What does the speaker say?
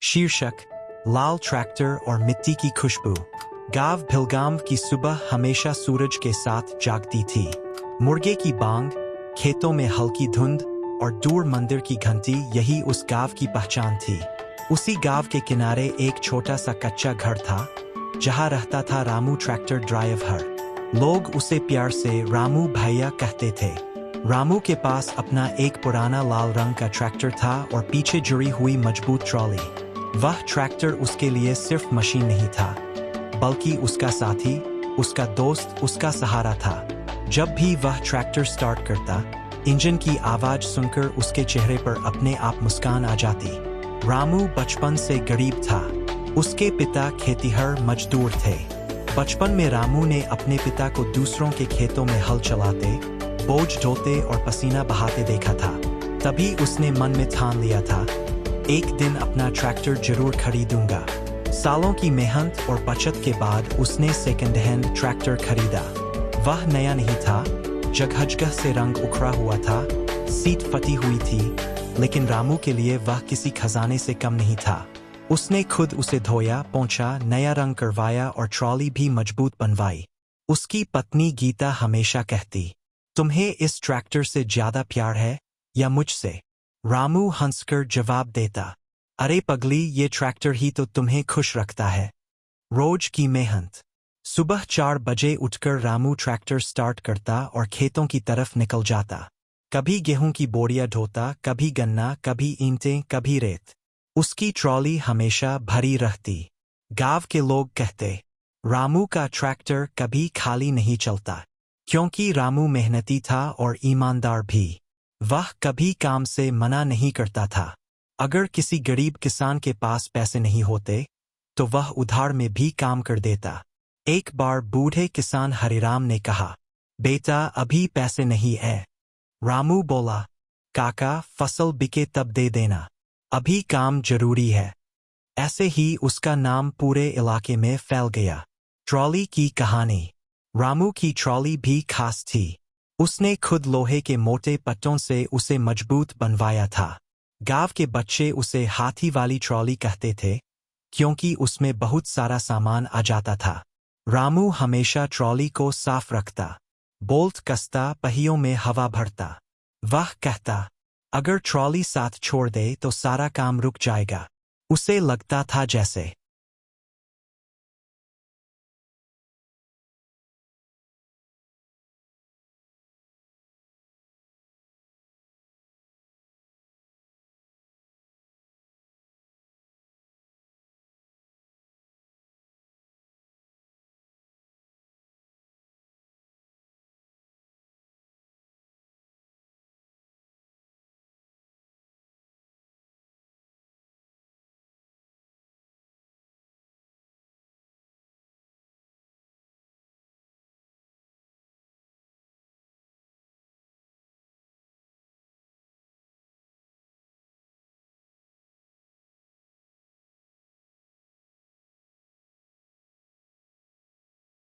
शीर्षक लाल ट्रैक्टर और मिट्टी की खुशबू। गांव भिलगाम की सुबह हमेशा सूरज के साथ जागती थी। मुर्गे की बांग, खेतों में हल्की धुंध और दूर मंदिर की घंटी, यही उस गांव की पहचान थी। उसी गांव के किनारे एक छोटा सा कच्चा घर था जहां रहता था रामू ट्रैक्टर ड्राइवर। लोग उसे प्यार से रामू भैया कहते थे। रामू के पास अपना एक पुराना लाल रंग का ट्रैक्टर था और पीछे जुड़ी हुई मजबूत ट्रॉली। वह ट्रैक्टर उसके लिए सिर्फ मशीन नहीं था, बल्कि उसका साथी, उसका दोस्त, उसका सहारा था। जब भी वह ट्रैक्टर स्टार्ट करता, इंजन की आवाज सुनकर उसके चेहरे पर अपने आप मुस्कान आ जाती। रामू बचपन से गरीब था। उसके पिता खेतिहर मजदूर थे। बचपन में रामू ने अपने पिता को दूसरों के खेतों में हल चलाते, बोझ ढोते और पसीना बहाते देखा था। तभी उसने मन में ठान लिया था, एक दिन अपना ट्रैक्टर जरूर खरीदूंगा। सालों की मेहनत और बचत के बाद उसने सेकंड हैंड ट्रैक्टर खरीदा। वह नया नहीं था, जगह से रंग उखड़ा हुआ था, सीट फटी हुई थी, लेकिन रामू के लिए वह किसी खजाने से कम नहीं था। उसने खुद उसे धोया, पोंछा, नया रंग करवाया और ट्रॉली भी मजबूत बनवाई। उसकी पत्नी गीता हमेशा कहती, तुम्हें इस ट्रैक्टर से ज्यादा प्यार है या मुझसे? रामू हंसकर जवाब देता, अरे पगली, ये ट्रैक्टर ही तो तुम्हें खुश रखता है। रोज की मेहनत। सुबह 4 बजे उठकर रामू ट्रैक्टर स्टार्ट करता और खेतों की तरफ निकल जाता। कभी गेहूं की बोरियां ढोता, कभी गन्ना, कभी ईंटें, कभी रेत। उसकी ट्रॉली हमेशा भरी रहती। गांव के लोग कहते, रामू का ट्रैक्टर कभी खाली नहीं चलता, क्योंकि रामू मेहनती था और ईमानदार भी। वह कभी काम से मना नहीं करता था। अगर किसी गरीब किसान के पास पैसे नहीं होते, तो वह उधार में भी काम कर देता। एक बार बूढ़े किसान हरिराम ने कहा, बेटा, अभी पैसे नहीं है। रामू बोला, काका, फसल बिके तब दे देना, अभी काम जरूरी है। ऐसे ही उसका नाम पूरे इलाके में फैल गया। ट्रॉली की कहानी। रामू की ट्रॉली भी खास थी। उसने खुद लोहे के मोटे पट्टों से उसे मजबूत बनवाया था। गांव के बच्चे उसे हाथी वाली ट्रॉली कहते थे, क्योंकि उसमें बहुत सारा सामान आ जाता था। रामू हमेशा ट्रॉली को साफ रखता, बोल्ट कसता, पहियों में हवा भरता। वह कहता, अगर ट्रॉली साथ छोड़ दे तो सारा काम रुक जाएगा। उसे लगता था जैसे